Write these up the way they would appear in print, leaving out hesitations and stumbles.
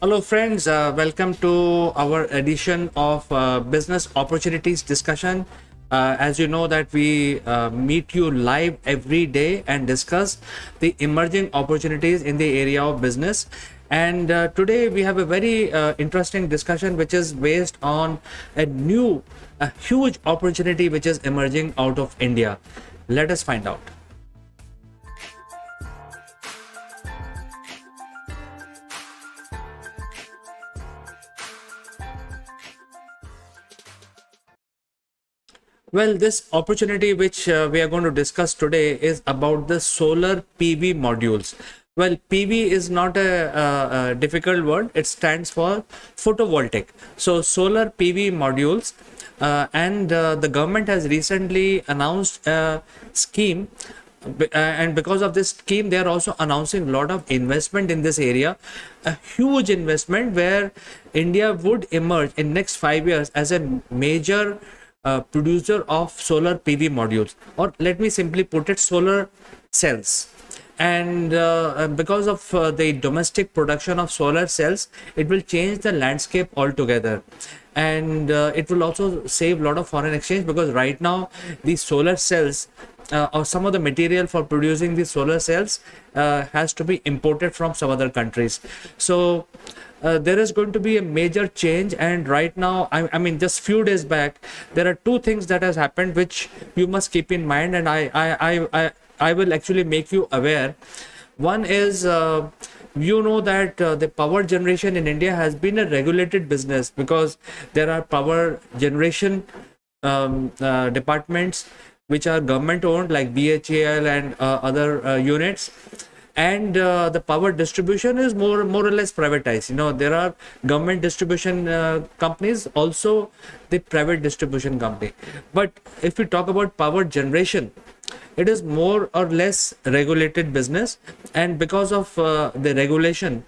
Hello, friends. Welcome to our edition of Business Opportunities Discussion. As you know, that we meet you live every day and discuss the emerging opportunities in the area of business. And today we have a very interesting discussion, which is based on a huge opportunity which is emerging out of India. Let us find out. Well, this opportunity which we are going to discuss today is about the solar PV modules. Well, PV is not a difficult word. It stands for photovoltaic. So, solar PV modules, and the government has recently announced a scheme, and because of this scheme they are also announcing a lot of investment in this area, a huge investment where India would emerge in next 5 years as a major producer of solar PV modules, or let me simply put it, solar cells. And because of the domestic production of solar cells, it will change the landscape altogether. And it will also save a lot of foreign exchange, because right now these solar cells or some of the material for producing these solar cells has to be imported from some other countries. So there is going to be a major change. And right now, I mean, just few days back, there are two things that has happened which you must keep in mind, and I will actually make you aware. One is, you know that the power generation in India has been a regulated business, because there are power generation departments which are government owned, like BHEL and other units. And the power distribution is more or less privatized. You know, there are government distribution companies, also the private distribution company. But if we talk about power generation, it is more or less regulated business. And because of the regulation,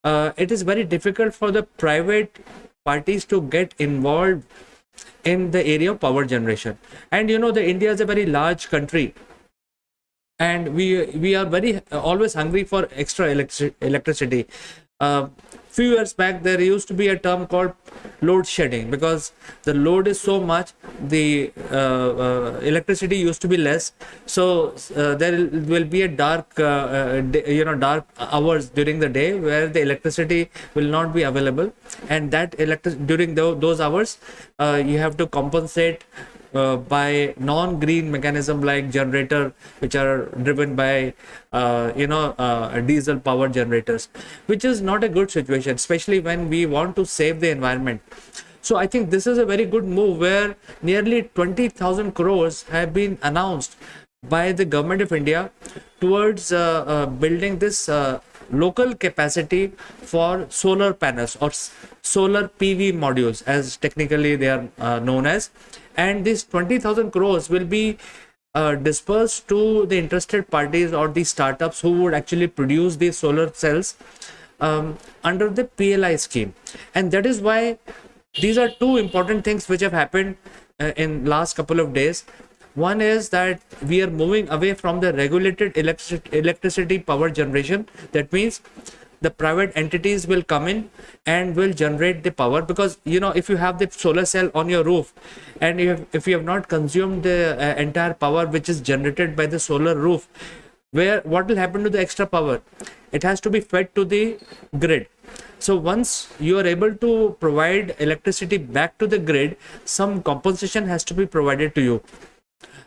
it is very difficult for the private parties to get involved in the area of power generation. And you know, the India is a very large country, and we are very always hungry for extra electricity. Few years back, there used to be a term called load shedding, because the load is so much, the electricity used to be less. So there will be a dark dark hours during the day where the electricity will not be available, and that during those hours you have to compensate by non-green mechanism like generator, which are driven by diesel power generators, which is not a good situation, especially when we want to save the environment. So I think this is a very good move, where nearly 20,000 crores have been announced by the government of India towards building this local capacity for solar panels, or solar PV modules, as technically they are known as. And these 20,000 crores will be dispersed to the interested parties or the startups who would actually produce these solar cells under the PLI scheme. And that is why these are two important things which have happened in last couple of days. One is that we are moving away from the regulated electricity power generation. That means the private entities will come in and will generate the power, because you know, if you have the solar cell on your roof, and if you have not consumed the entire power which is generated by the solar roof, what will happen to the extra power? It has to be fed to the grid. So once you are able to provide electricity back to the grid, some compensation has to be provided to you.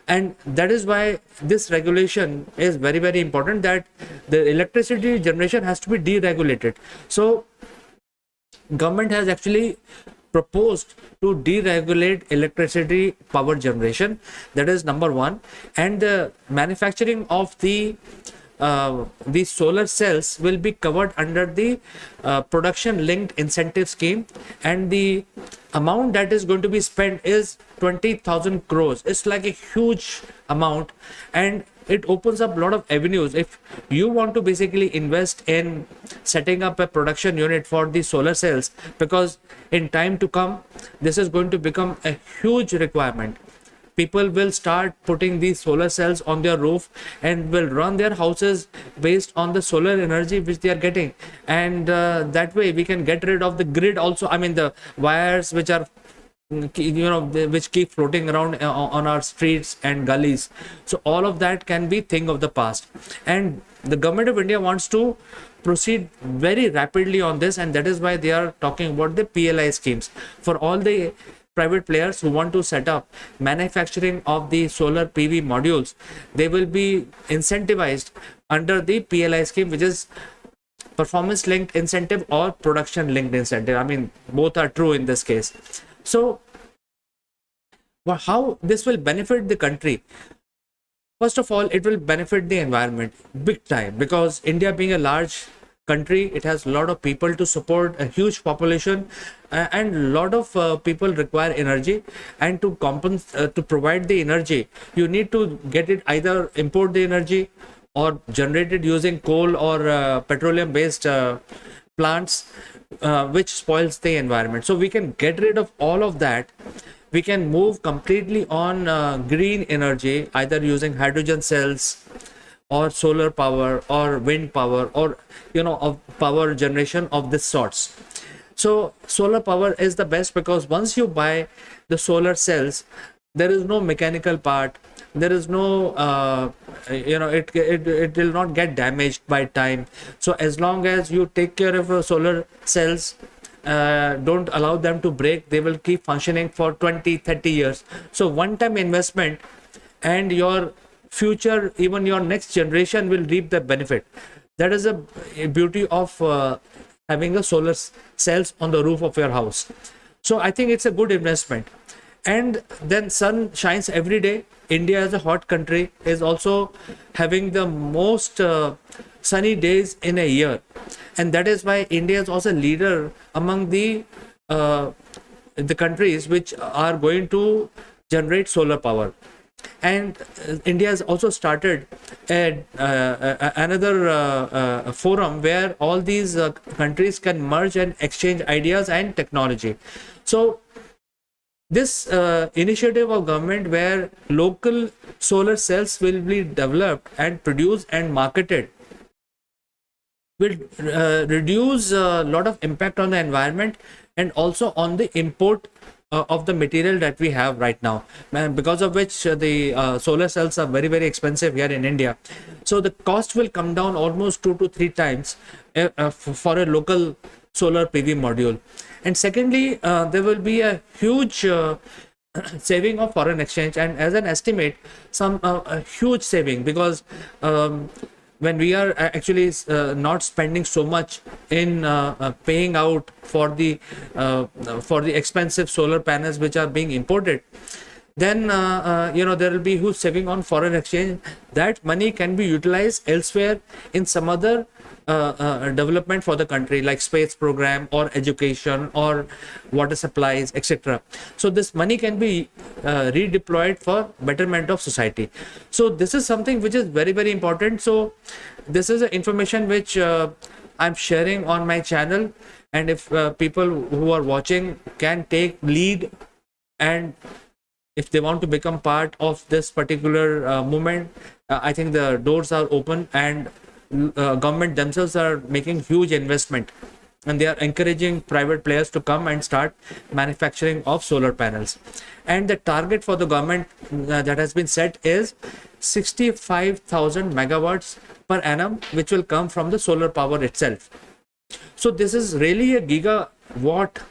And that is why this regulation is very, very important, that the electricity generation has to be deregulated. So government has actually proposed to deregulate electricity power generation. That is number one. And the manufacturing of the solar cells will be covered under the production linked incentive scheme, and the amount that is going to be spent is 20,000 crores. It's like a huge amount, and it opens up a lot of avenues. If you want to basically invest in setting up a production unit for the solar cells, because in time to come this is going to become a huge requirement. people will start putting these solar cells on their roof and will run their houses based on the solar energy which they are getting. And that way we can get rid of the grid also. I mean, the wires which are which keep floating around on our streets and gullies. So all of that can be thing of the past, and the government of India wants to proceed very rapidly on this, and that is why they are talking about the PLI schemes for all the private players who want to set up manufacturing of the solar PV modules. They will be incentivized under the PLI scheme, which is performance linked incentive or production linked incentive. I mean, both are true in this case. So how this will benefit the country? First of all, it will benefit the environment big time, because India being a large country, it has a lot of people to support, a huge population, and a lot of people require energy. And to to provide the energy, you need to get it, either import the energy or generate it using coal or petroleum based plants, which spoils the environment. So we can get rid of all of that. We can move completely on green energy, either using hydrogen cells or solar power or wind power, or of power generation of this sorts. So solar power is the best, because once you buy the solar cells, there is no mechanical part, there is no it will not get damaged by time. So as long as you take care of your solar cells, don't allow them to break, they will keep functioning for 20-30 years. So one time investment, and your future, even your next generation, will reap the benefit. That is a beauty of having a solar cells on the roof of your house. So I think it's a good investment. And then sun shines every day. India, as a hot country, is also having the most sunny days in a year, and that is why India is also a leader among the countries which are going to generate solar power. And India has also started another forum where all these countries can merge and exchange ideas and technology. So this initiative of government, where local solar cells will be developed and produced and marketed, will reduce a lot of impact on the environment, and also on the import of the material that we have right now, because of which the solar cells are very, very expensive here in India. So the cost will come down almost 2 to 3 times for a local solar PV module. And secondly, there will be a huge saving of foreign exchange, and as an estimate, some a huge saving, because when we are actually not spending so much in paying out for the expensive solar panels which are being imported, then there will be huge saving on foreign exchange. That money can be utilized elsewhere in some other development for the country, like space program or education or water supplies, etc. So this money can be redeployed for betterment of society. So this is something which is very, very important. So this is information which I'm sharing on my channel, and if people who are watching can take lead, and if they want to become part of this particular movement, I think the doors are open, and government themselves are making huge investment, and they are encouraging private players to come and start manufacturing of solar panels. And the target for the government that has been set is 65,000 megawatts per annum, which will come from the solar power itself. So this is really a gigawatt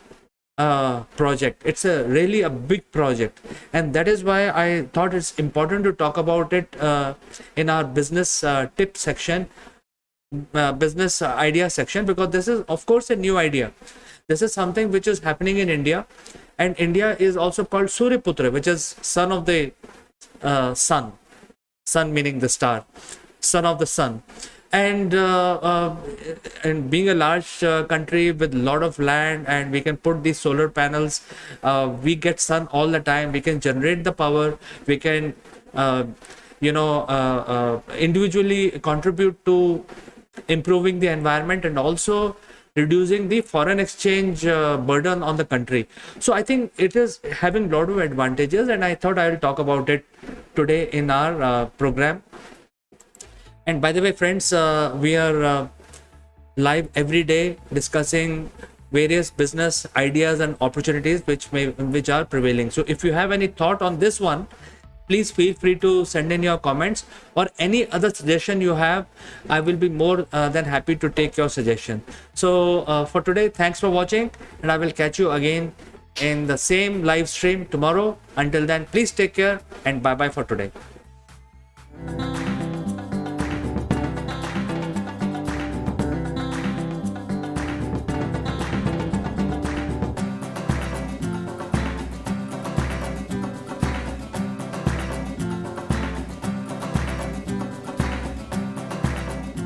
project. It's really a big project, and that is why I thought it's important to talk about it in our business tip section, business idea section, because this is of course a new idea. This is something which is happening in India, and India is also called Suryaputra, which is son of the sun meaning the star, son of the sun. And being a large country with a lot of land, and we can put these solar panels, we get sun all the time, we can generate the power, we can individually contribute to improving the environment, and also reducing the foreign exchange burden on the country. So I think it is having a lot of advantages, and I thought I will talk about it today in our program. And by the way, friends, we are live every day discussing various business ideas and opportunities which are prevailing. So if you have any thought on this one, please feel free to send in your comments, or any other suggestion you have. I will be more than happy to take your suggestion. So for today, thanks for watching, and I will catch you again in the same live stream tomorrow. Until then, please take care, and bye bye for today.